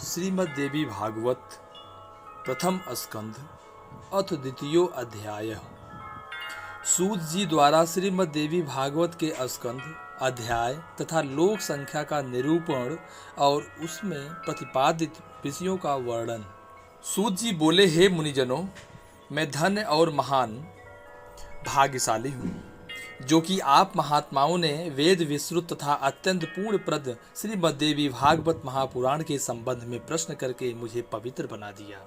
श्रीमद् देवी भागवत प्रथम स्कंध अथ द्वितीयो अध्याय। सूत जी द्वारा श्रीमद् देवी भागवत के स्कंध, अध्याय तथा लोक संख्या का निरूपण और उसमें प्रतिपादित विषयों का वर्णन। सूत जी बोले, हे मुनिजनों, मैं धन्य और महान भाग्यशाली हूँ जो कि आप महात्माओं ने वेद विश्रुत तथा अत्यंत पूर्ण प्रद श्रीमद् देवी भागवत महापुराण के संबंध में प्रश्न करके मुझे पवित्र बना दिया।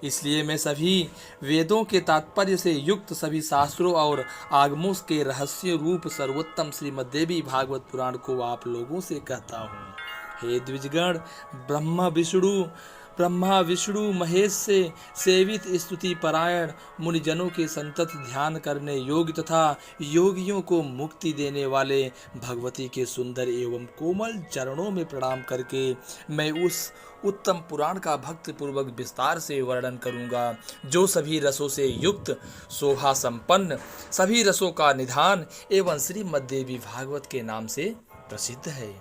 इसलिए मैं सभी वेदों के तात्पर्य से युक्त सभी शास्त्रों और आगमों के रहस्य रूप सर्वोत्तम श्रीमद् देवी भागवत पुराण को आप लोगों से कहता हूँ। हे द्विजगण, ब्रह्मा विष्णु महेश से सेवित स्तुति परायण मुनिजनों के संतत ध्यान करने योग्य तथा योगियों को मुक्ति देने वाले भगवती के सुंदर एवं कोमल चरणों में प्रणाम करके मैं उस उत्तम पुराण का भक्ति पूर्वक विस्तार से वर्णन करूंगा, जो सभी रसों से युक्त, शोभा संपन्न, सभी रसों का निधान एवं श्रीमद् देवी भागवत के नाम से प्रसिद्ध है।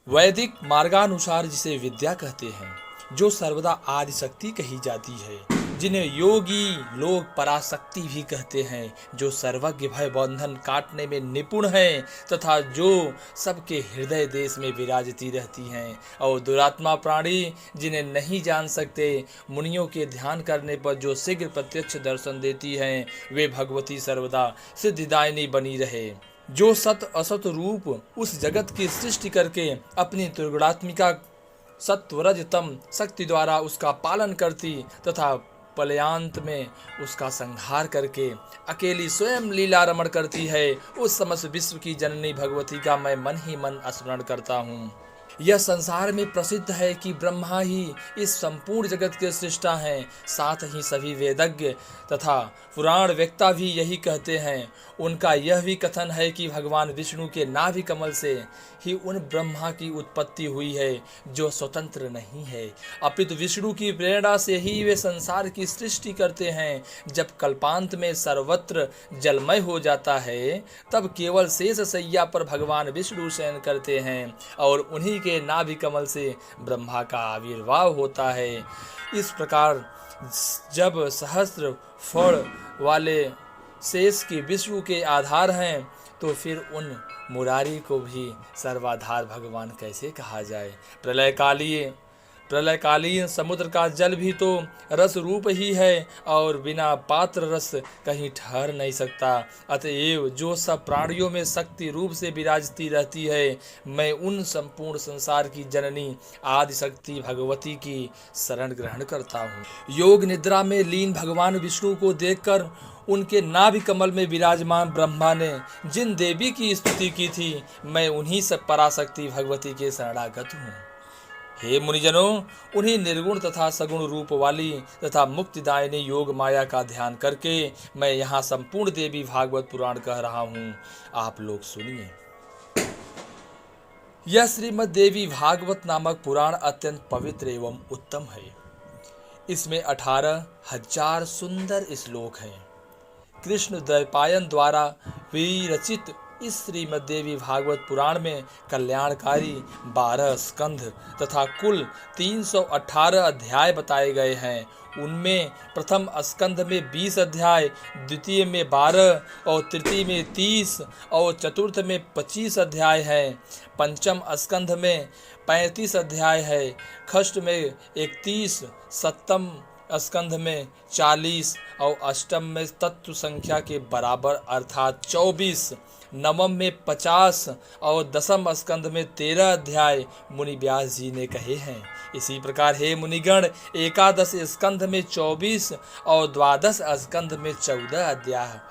वैदिक मार्गानुसार जिसे विद्या कहते हैं, जो सर्वदा आदि शक्ति कही जाती है, जिन्हें योगी लोग पराशक्ति भी कहते हैं, जो सर्वज्ञ भय बंधन काटने में निपुण है तथा जो सबके हृदय देश में विराजती रहती हैं, और दुरात्मा प्राणी जिन्हें नहीं जान सकते, मुनियों के ध्यान करने पर जो शीघ्र प्रत्यक्ष दर्शन देती हैं, वे भगवती सर्वदा सिद्धिदायिनी बनी रहे। जो सत असत रूप उस जगत की सृष्टि करके अपनी त्रिगुणात्मिका सत्वरजतम शक्ति द्वारा उसका पालन करती तथा प्रलयांत में उसका संहार करके अकेली स्वयं लीला रमण करती है, उस समस्त विश्व की जननी भगवती का मैं मन ही मन स्मरण करता हूँ। यह संसार में प्रसिद्ध है कि ब्रह्मा ही इस संपूर्ण जगत के सृष्टा हैं। साथ ही सभी वेदज्ञ तथा पुराण वक्ता भी यही कहते हैं। उनका यह भी कथन है कि भगवान विष्णु के नाभि कमल से ही उन ब्रह्मा की उत्पत्ति हुई है, जो स्वतंत्र नहीं है, अपितु विष्णु की प्रेरणा से ही वे संसार की सृष्टि करते हैं। जब कल्पांत में सर्वत्र जलमय हो जाता है, तब केवल शेष शैया पर भगवान विष्णु शयन करते हैं और उन्हीं के नाभि कमल से ब्रह्मा का आविर्भाव होता है। इस प्रकार जब सहस्त्र फल वाले शेष के विष्णु के आधार हैं, तो फिर उन मुरारी को भी सर्वाधार भगवान कैसे कहा जाए। प्रलयकालीन समुद्र का जल भी तो रस रूप ही है और बिना पात्र रस कहीं ठहर नहीं सकता। अतएव जो सब प्राणियों में शक्ति रूप से विराजती रहती है, मैं उन संपूर्ण संसार की जननी आदि शक्ति भगवती की शरण ग्रहण करता हूँ। योग निद्रा में लीन भगवान विष्णु को देखकर उनके नाभि कमल में विराजमान ब्रह्मा ने जिन देवी की स्तुति की थी, मैं उन्हीं सब पराशक्ति भगवती के शरणागत हूँ। हे मुनिजनों, उन्हीं निर्गुण तथा सगुण रूप वाली तथा मुक्तिदायिनी योग माया का ध्यान करके मैं यहाँ संपूर्ण देवी भागवत पुराण कह रहा हूँ। आप लोग सुनिए। यह श्रीमद् देवी भागवत नामक पुराण अत्यंत पवित्र एवं उत्तम है। इसमें 18,000 सुंदर श्लोक हैं। कृष्ण द्वैपायन द्वारा विरचित इस श्रीमद् देवी भागवत पुराण में कल्याणकारी 12 स्कंध तथा कुल 318 अध्याय बताए गए हैं। उनमें प्रथम स्कंध में 20 अध्याय, द्वितीय में 12 और तृतीय में 30 और चतुर्थ में 25 अध्याय हैं। पंचम स्कंध में 35 अध्याय है, षष्ठ में 31, सप्तम स्कंध में 40 और अष्टम में तत्व संख्या के बराबर अर्थात 24, नवम में 50 और दसम स्कंध में 13 अध्याय मुनि व्यास जी ने कहे हैं। इसी प्रकार हे मुनिगण, एकादश स्कंध में 24 और द्वादश स्कंध में 14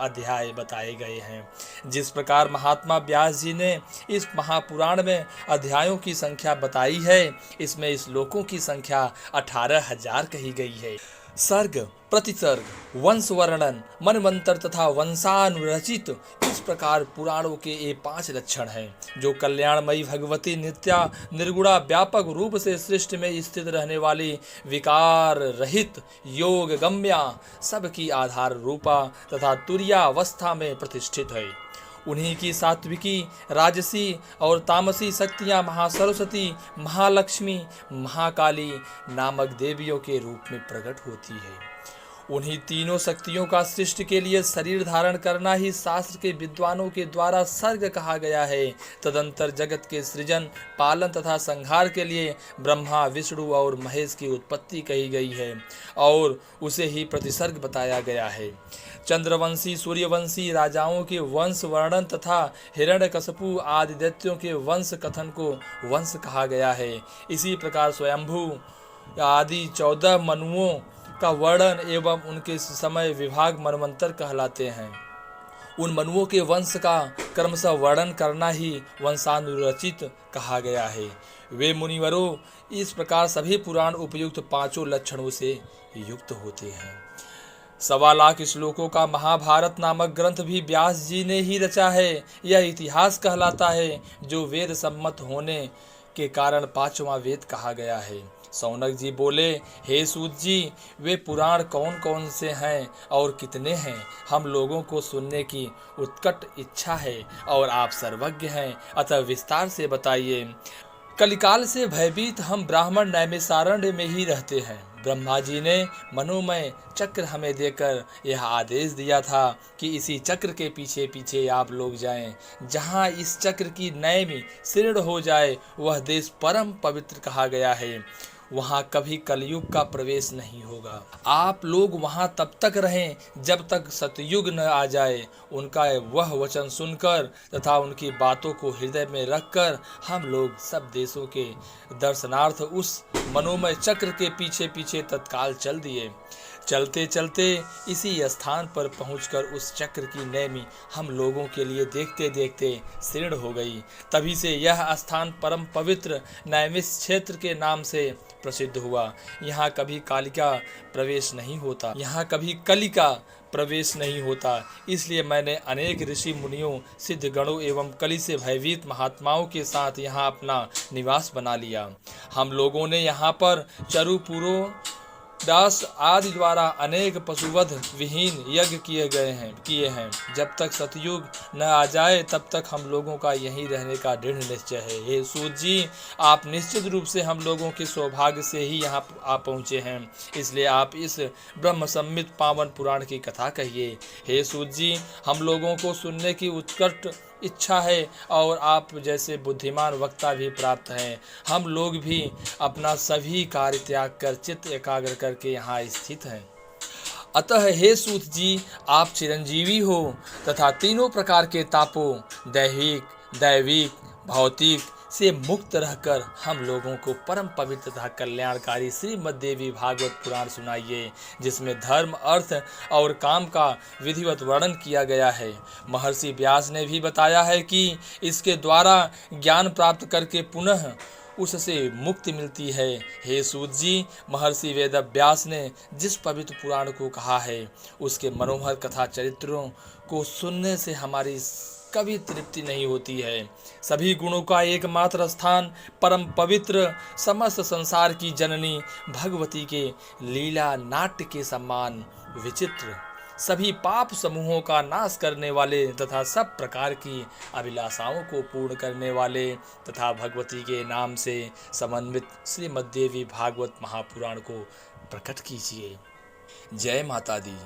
अध्याय बताए गए हैं। जिस प्रकार महात्मा व्यास जी ने इस महापुराण में अध्यायों की संख्या बताई है, इसमें श्लोकों की संख्या 18,000 कही गई है। सर्ग, प्रतिसर्ग, वंश वर्णन, मनमंत्र तथा वंशानुरचित, इस प्रकार पुराणों के ये 5 लक्षण हैं, जो कल्याणमयी भगवती नित्या निर्गुणा व्यापक रूप से सृष्टि में स्थित रहने वाली विकार रहित योग गम्या सबकी आधार रूपा तथा तुर्यावस्था में प्रतिष्ठित है। उन्हीं की सात्विकी, राजसी और तामसी शक्तियाँ महासरस्वती, महालक्ष्मी, महाकाली नामक देवियों के रूप में प्रकट होती है। उन्हीं तीनों शक्तियों का सृष्टि के लिए शरीर धारण करना ही शास्त्र के विद्वानों के द्वारा सर्ग कहा गया है। तदंतर जगत के सृजन, पालन तथा संहार के लिए ब्रह्मा, विष्णु और महेश की उत्पत्ति कही गई है और उसे ही प्रतिसर्ग बताया गया है। चंद्रवंशी, सूर्यवंशी राजाओं के वंश वर्णन तथा हिरण्यकशिपु आदि दैत्यों के वंश कथन को वंश कहा गया है। इसी प्रकार स्वयंभू आदि 14 मनुओं का वर्णन एवं उनके समय विभाग मनवंतर कहलाते हैं। उन मनुओं के वंश का क्रमशः वर्णन करना ही वंशानुरचित कहा गया है। वे मुनिवरों इस प्रकार सभी पुराण उपयुक्त 5 लक्षणों से युक्त होते हैं। 1.25 लाख श्लोकों का महाभारत नामक ग्रंथ भी व्यास जी ने ही रचा है। यह इतिहास कहलाता है जो वेद सम्मत होने के कारण 5वां वेद कहा गया है। सौनक जी बोले, हे सूत जी, वे पुराण कौन कौन से हैं और कितने हैं? हम लोगों को सुनने की उत्कट इच्छा है और आप सर्वज्ञ हैं, अतः विस्तार से बताइए। कलिकाल से भयभीत हम ब्राह्मण नैमिषारण्य में ही रहते हैं। ब्रह्मा जी ने मनोमय चक्र हमें देकर यह आदेश दिया था कि इसी चक्र के पीछे पीछे आप लोग जाएं। जहां इस चक्र की नैमी शीर्ण हो जाए वह देश परम पवित्र कहा गया है। वहाँ कभी कलयुग का प्रवेश नहीं होगा। आप लोग वहाँ तब तक रहें जब तक सतयुग न आ जाए। उनका वह वचन सुनकर तथा उनकी बातों को हृदय में रखकर हम लोग सब देशों के दर्शनार्थ उस मनोमय चक्र के पीछे पीछे तत्काल चल दिए। चलते चलते इसी स्थान पर पहुंचकर उस चक्र की नैमी हम लोगों के लिए देखते देखते शीर्ण हो गई। तभी से यह स्थान परम पवित्र नैमिष क्षेत्र के नाम से प्रसिद्ध हुआ। यहाँ कभी कालिका प्रवेश नहीं होता, यहाँ कभी कलिका प्रवेश नहीं होता। इसलिए मैंने अनेक ऋषि मुनियों, सिद्ध गणों एवं कलि से भयभीत महात्माओं के साथ यहाँ अपना निवास बना लिया। हम लोगों ने यहाँ पर चरु पुरों दास आदि द्वारा अनेक पशुवध विहीन यज्ञ किए हैं। जब तक सतयुग न आ जाए तब तक हम लोगों का यहीं रहने का दृढ़ निश्चय है। हे सूत जी, आप निश्चित रूप से हम लोगों के सौभाग्य से ही यहाँ आ पहुँचे हैं, इसलिए आप इस ब्रह्म सम्मित पावन पुराण की कथा कहिए। हे सूत जी, हम लोगों को सुनने की उत्कट इच्छा है और आप जैसे बुद्धिमान वक्ता भी प्राप्त हैं। हम लोग भी अपना सभी कार्य त्याग कर चित्त एकाग्र करके यहाँ स्थित हैं। अतः हे सूत जी, आप चिरंजीवी हो तथा तीनों प्रकार के तापों, दैहिक, दैविक, भौतिक से मुक्त रहकर हम लोगों को परम पवित्र तथा कल्याणकारी श्रीमद् देवी भागवत पुराण सुनाइए, जिसमें धर्म, अर्थ और काम का विधिवत वर्णन किया गया है। महर्षि व्यास ने भी बताया है कि इसके द्वारा ज्ञान प्राप्त करके पुनः उससे मुक्ति मिलती है। हे सूत जी, महर्षि वेदव्यास ने जिस पवित्र पुराण को कहा है उसके मनोहर कथा चरित्रों को सुनने से हमारी कभी तृप्ति नहीं होती है। सभी गुणों का एकमात्र स्थान, परम पवित्र, समस्त संसार की जननी भगवती के लीला नाट्य के समान विचित्र, सभी पाप समूहों का नाश करने वाले तथा सब प्रकार की अभिलाषाओं को पूर्ण करने वाले तथा भगवती के नाम से समन्वित श्रीमद् देवी भागवत महापुराण को प्रकट कीजिए। जय माता दी।